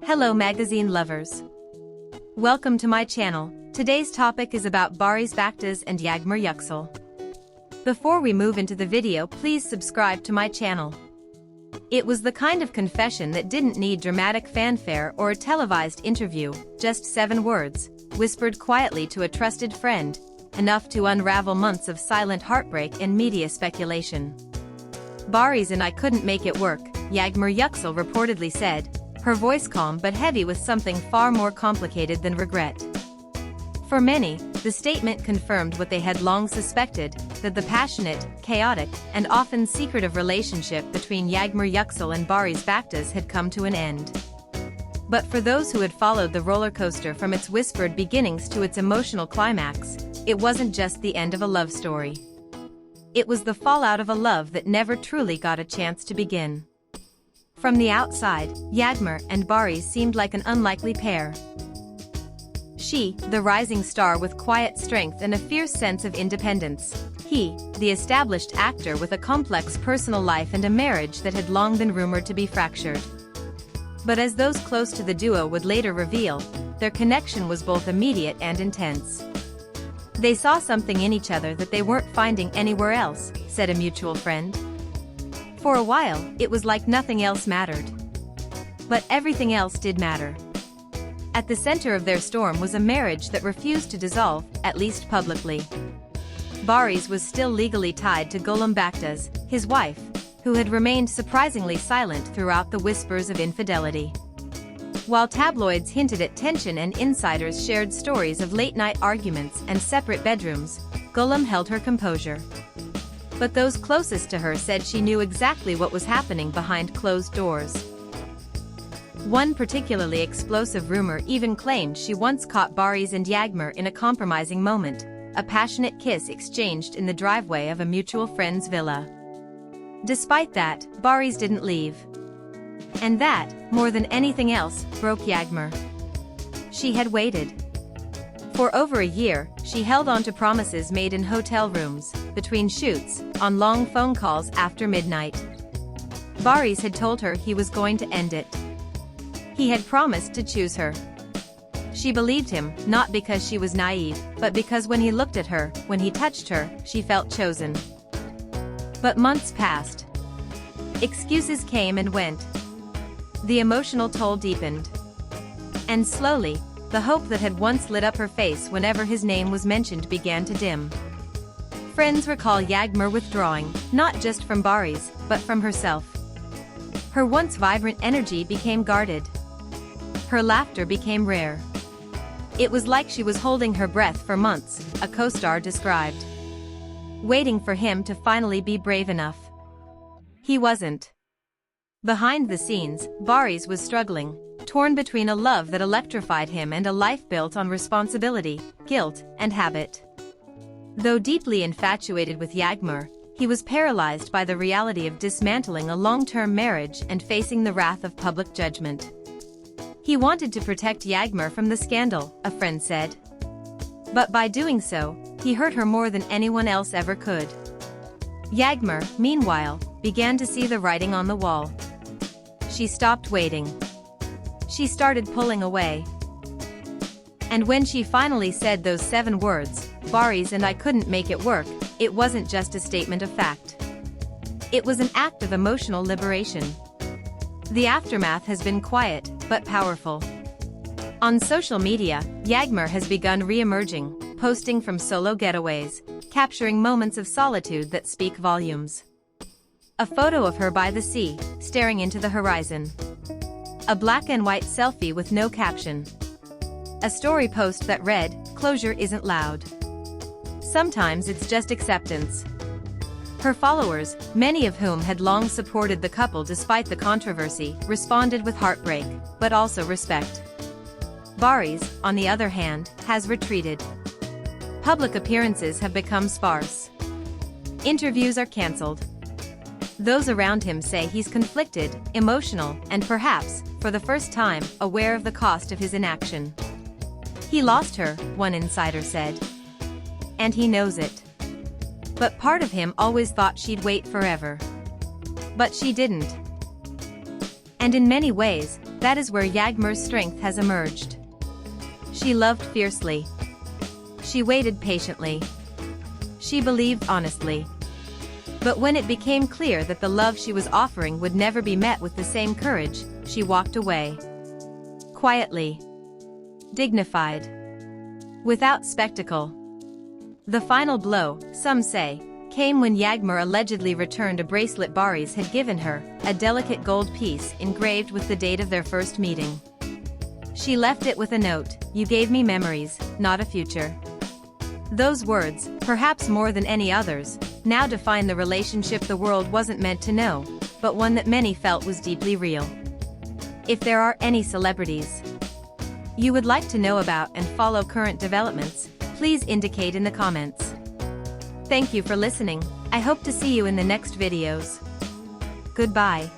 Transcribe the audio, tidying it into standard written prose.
Hello magazine lovers. Welcome to my channel. Today's topic is about Baris Baktaş and Yağmur Yüksel. Before we move into the video, please subscribe to my channel. It was the kind of confession that didn't need dramatic fanfare or a televised interview, just 7 words, whispered quietly to a trusted friend, enough to unravel months of silent heartbreak and media speculation. Baris and I couldn't make it work, Yağmur Yüksel reportedly said, her voice calm but heavy with something far more complicated than regret. For many, the statement confirmed what they had long suspected, that the passionate, chaotic, and often secretive relationship between Yağmur Yüksel and Baris Baktaş had come to an end. But for those who had followed the roller coaster from its whispered beginnings to its emotional climax, it wasn't just the end of a love story. It was the fallout of a love that never truly got a chance to begin. From the outside, Yağmur and Baris seemed like an unlikely pair. She, the rising star with quiet strength and a fierce sense of independence. He, the established actor with a complex personal life and a marriage that had long been rumored to be fractured. But as those close to the duo would later reveal, their connection was both immediate and intense. They saw something in each other that they weren't finding anywhere else, said a mutual friend. For a while, it was like nothing else mattered. But everything else did matter. At the center of their storm was a marriage that refused to dissolve, at least publicly. Baris was still legally tied to Gülüm Baktaş, his wife, who had remained surprisingly silent throughout the whispers of infidelity. While tabloids hinted at tension and insiders shared stories of late-night arguments and separate bedrooms, Gülüm held her composure. But those closest to her said she knew exactly what was happening behind closed doors. One particularly explosive rumor even claimed she once caught Baris and Yağmur in a compromising moment, a passionate kiss exchanged in the driveway of a mutual friend's villa. Despite that, Baris didn't leave. And that, more than anything else, broke Yağmur. She had waited. For over a year, she held on to promises made in hotel rooms, between shoots, on long phone calls after midnight. Baris had told her he was going to end it. He had promised to choose her. She believed him, not because she was naive, but because when he looked at her, when he touched her, she felt chosen. But months passed. Excuses came and went. The emotional toll deepened. And slowly, the hope that had once lit up her face whenever his name was mentioned began to dim. Friends recall Yağmur withdrawing, not just from Baris, but from herself. Her once vibrant energy became guarded. Her laughter became rare. It was like she was holding her breath for months, a co-star described. Waiting for him to finally be brave enough. He wasn't. Behind the scenes, Baris was struggling, torn between a love that electrified him and a life built on responsibility, guilt, and habit. Though deeply infatuated with Yağmur, he was paralyzed by the reality of dismantling a long-term marriage and facing the wrath of public judgment. He wanted to protect Yağmur from the scandal, a friend said. But by doing so, he hurt her more than anyone else ever could. Yağmur, meanwhile, began to see the writing on the wall. She stopped waiting. She started pulling away. And when she finally said those 7 words, Baris and I couldn't make it work, it wasn't just a statement of fact. It was an act of emotional liberation. The aftermath has been quiet, but powerful. On social media, Yağmur has begun re-emerging, posting from solo getaways, capturing moments of solitude that speak volumes. A photo of her by the sea, staring into the horizon. A black and white selfie with no caption. A story post that read, "Closure isn't loud. Sometimes it's just acceptance." Her followers, many of whom had long supported the couple despite the controversy, responded with heartbreak, but also respect. Baris, on the other hand, has retreated. Public appearances have become sparse. Interviews are cancelled. Those around him say he's conflicted, emotional, and perhaps, for the first time, aware of the cost of his inaction. He lost her, one insider said. And he knows it. But part of him always thought she'd wait forever. But she didn't. And in many ways, That is where Yağmur's strength has emerged. She loved fiercely. She waited patiently. She believed honestly. But when it became clear that the love she was offering would never be met with the same courage, she walked away. Quietly. Dignified. Without spectacle. The final blow, some say, came when Yağmur allegedly returned a bracelet Baris had given her, a delicate gold piece engraved with the date of their first meeting. She left it with a note, "You gave me memories, not a future." Those words, perhaps more than any others, now define the relationship the world wasn't meant to know, but one that many felt was deeply real. If there are any celebrities you would like to know about and follow current developments, please indicate in the comments. Thank you for listening. I hope to see you in the next videos. Goodbye.